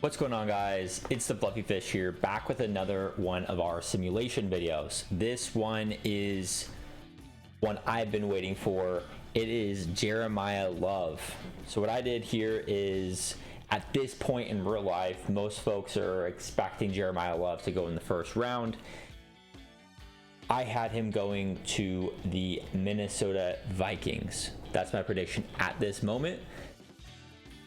What's going on, guys? It's the Fluffy Fish here, back with another one of our simulation videos. This one is one I've been waiting for. It is Jeremiyah Love. So what I did here is, at this point in real life, most folks are expecting Jeremiyah Love to go in the first round. I had him going to the Minnesota Vikings. That's my prediction at this moment.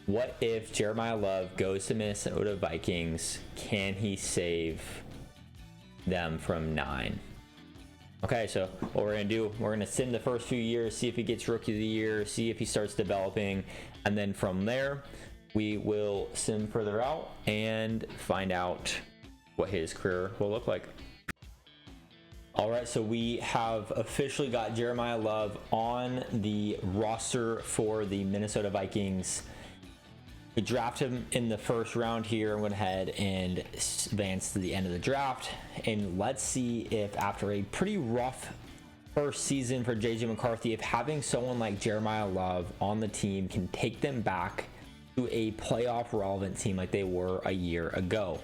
What if Jeremiyah Love goes to Minnesota Vikings? Can he save them from 9? Okay, so what we're going to do, we're going to sim the first few years, see if he gets Rookie of the Year, see if he starts developing, and then from there, we will sim further out and find out what his career will look like. All right, so we have officially got Jeremiyah Love on the roster for the Minnesota Vikings. We drafted him in the first round here and went ahead and advanced to the end of the draft. And let's see if, after a pretty rough first season for JJ McCarthy, if having someone like Jeremiyah Love on the team can take them back to a playoff relevant team like they were a year ago.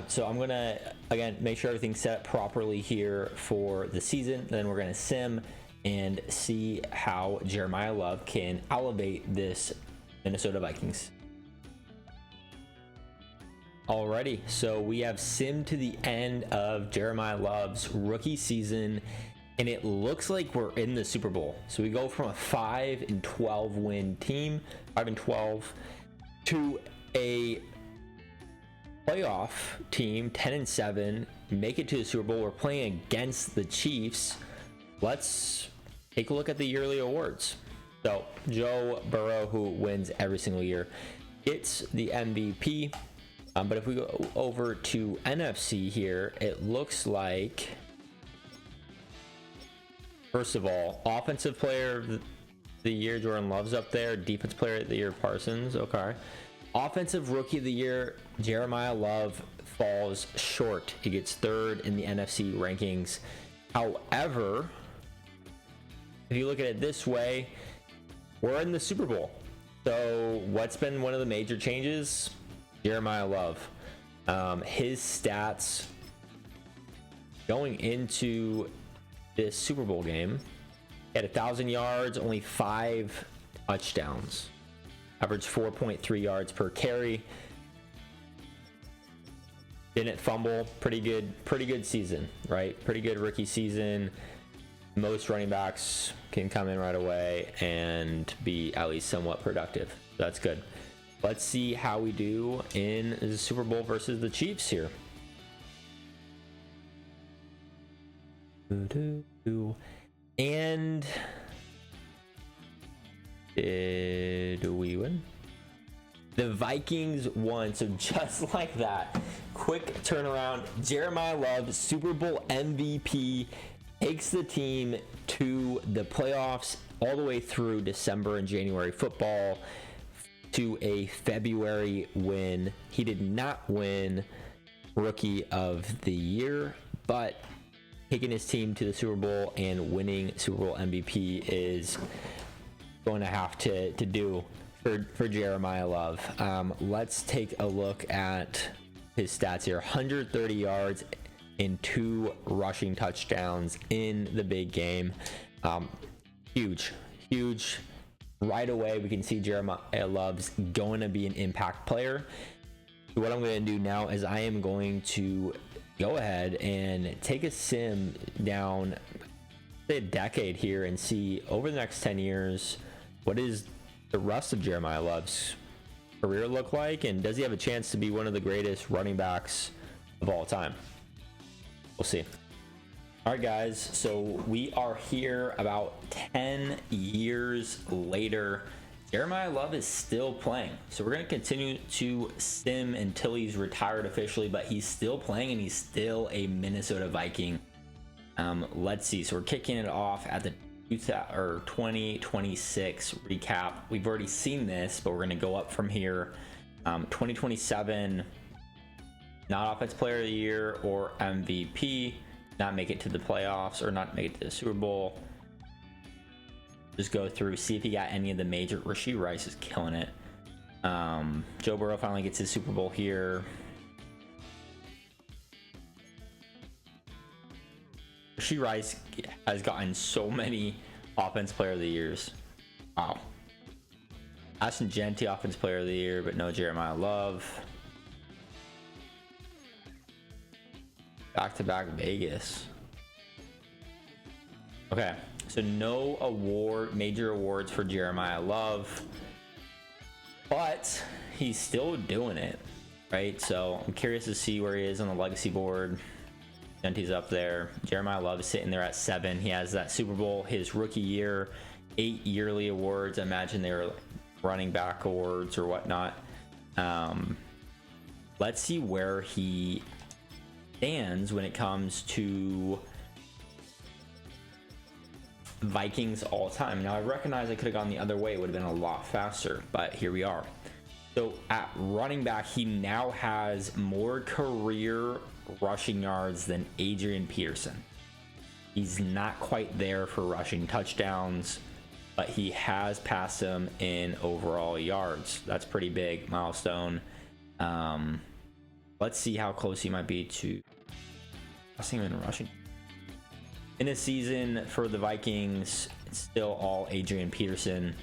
So I'm gonna, again, make sure everything's set properly here for the season. Then we're gonna sim and see how Jeremiyah Love can elevate this Minnesota Vikings. Alrighty, so we have simmed to the end of Jeremiyah Love's rookie season, and it looks like we're in the Super Bowl. So we go from a 5-12 win team, 5-12, to a playoff team, 10-7, make it to the Super Bowl. We're playing against the Chiefs. Let's take a look at the yearly awards. So Joe Burrow, who wins every single year, gets the MVP. But if we go over to NFC here, it looks like, first of all, offensive player of the year, Jordan Love's up there. Defense player of the year, Parsons. Okay. Offensive rookie of the year, Jeremiyah Love falls short. He gets 3rd in the NFC rankings. However, if you look at it this way, we're in the Super Bowl. So what's been one of the major changes? Jeremiyah Love. His stats going into this Super Bowl game, he had 1,000 yards, only 5 touchdowns, averaged 4.3 yards per carry, didn't fumble. Pretty good season, right? Pretty good rookie season. Most running backs can come in right away and be at least somewhat productive. That's good. Let's see how we do in the Super Bowl versus the Chiefs here. And did we win? The Vikings won. So just like that, quick turnaround. Jeremiyah Love, Super Bowl MVP, takes the team to the playoffs all the way through December and January football, to a February win. He did not win Rookie of the Year, but taking his team to the Super Bowl and winning Super Bowl MVP is going to have to do for Jeremiyah Love. Let's take a look at his stats here. 130 yards and 2 rushing touchdowns in the big game. Huge. Right away, we can see Jeremiyah Love's going to be an impact player. So what I'm going to do now is I am going to go ahead and take a sim down, say, a decade here, and see over the next 10 years, what is the rest of Jeremiyah Love's career look like, and does he have a chance to be one of the greatest running backs of all time? We'll see. All right, guys, so we are here about 10 years later. Jeremiyah Love is still playing. So we're going to continue to sim until he's retired officially, but he's still playing and he's still a Minnesota Viking. Let's see. So we're kicking it off at the 2026 recap. We've already seen this, but we're going to go up from here. 2027, not Offensive Player of the Year or MVP. Not make it to the playoffs or not make it to the Super Bowl. Just go through, see if you got any of the major. Rashee Rice is killing it. Joe Burrow finally gets his Super Bowl here. Rashee Rice has gotten so many Offense Player of the Years. Wow. Ashton Jeanty, Offense Player of the Year, but no Jeremiyah Love. Back-to-back Vegas. Okay, so no major awards for Jeremiyah Love, but he's still doing it, right? So I'm curious to see where he is on the legacy board. Jeanty's up there. Jeremiyah Love is sitting there at 7. He has that Super Bowl, his rookie year, 8 yearly awards. I imagine they were running back awards or whatnot. Let's see where he stands when it comes to Vikings all time. Now I recognize I could have gone the other way, it would have been a lot faster, but here we are. So at running back, he now has more career rushing yards than Adrian Peterson. He's not quite there for rushing touchdowns, but he has passed him in overall yards. That's pretty big milestone. Let's see how close he might be to passing him in rushing. In a season for the Vikings, it's still all Adrian Peterson.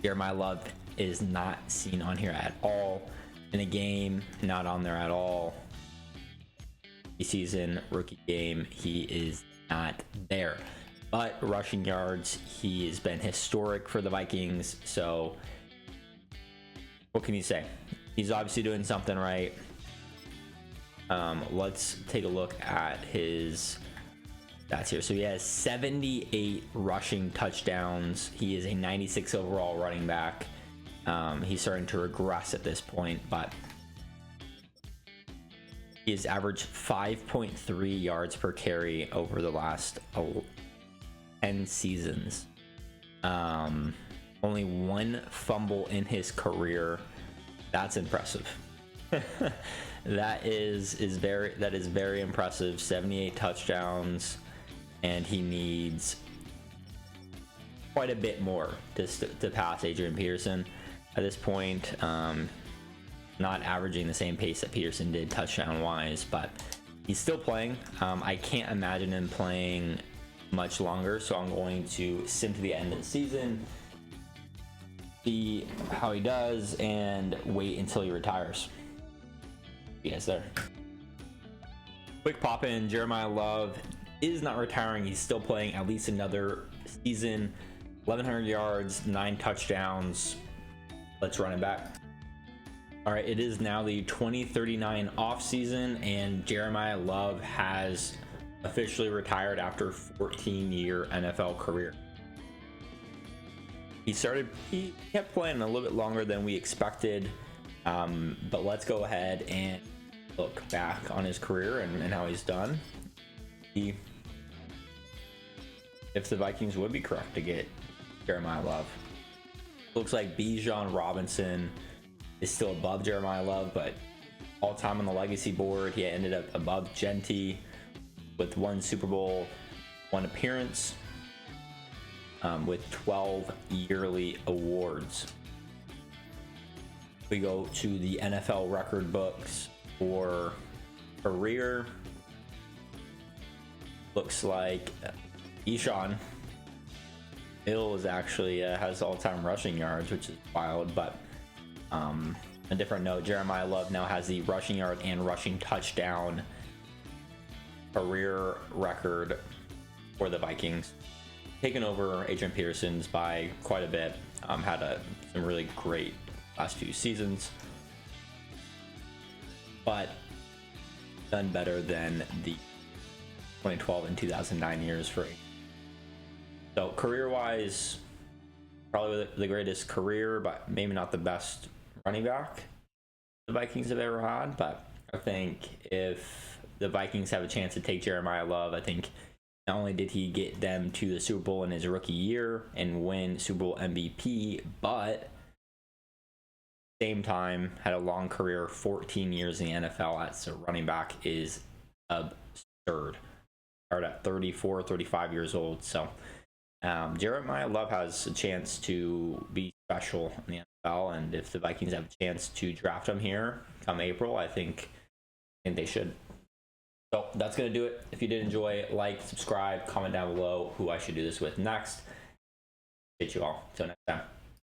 Jeremiyah Love is not seen on here at all. In a game, not on there at all. Season, rookie game, he is not there. But rushing yards, he has been historic for the Vikings. So what can you say? He's obviously doing something right. Let's take a look at his stats here. So he has 78 rushing touchdowns. He is a 96 overall running back. He's starting to regress at this point, but he has averaged 5.3 yards per carry over the last 10 seasons. Only 1 fumble in his career. That's impressive. That is very impressive. 78 touchdowns, and he needs quite a bit more to pass Adrian Peterson at this point. Not averaging the same pace that Peterson did touchdown wise, but he's still playing. I can't imagine him playing much longer, so I'm going to sim to the end of the season, see how he does, and wait until he retires. See you guys there. Quick pop in, Jeremiyah Love is not retiring. He's still playing at least another season. 1,100 yards, 9 touchdowns. Let's run it back. All right, it is now the 2039 off season, and Jeremiyah Love has officially retired after a 14-year NFL career. He kept playing a little bit longer than we expected, but let's go ahead and look back on his career and how he's done. If the Vikings would be correct to get Jeremiyah Love. Looks like Bijan Robinson is still above Jeremiyah Love, but all time on the legacy board, he ended up above Jeanty with 1 Super Bowl, 1 appearance, with 12 yearly awards. We go to the NFL record books for career. Looks like Bijan Hill is actually has all-time rushing yards, which is wild, but a different note, Jeremiyah Love now has the rushing yard and rushing touchdown career record for the Vikings, taken over Adrian Peterson's by quite a bit. Had some really great last few seasons, but done better than the 2012 and 2009 years for. So career-wise, probably the greatest career, but maybe not the best running back the Vikings have ever had. But I think if the Vikings have a chance to take Jeremiyah Love, I think not only did he get them to the Super Bowl in his rookie year and win Super Bowl MVP, but same time had a long career, 14 years in the NFL as a running back is absurd. Started at 34, 35 years old. So Jeremiyah Love has a chance to be special in the NFL. And if the Vikings have a chance to draft him here come April, I think they should. So that's going to do it. If you did enjoy, like, subscribe, comment down below who I should do this with next. Appreciate you all. Until next time.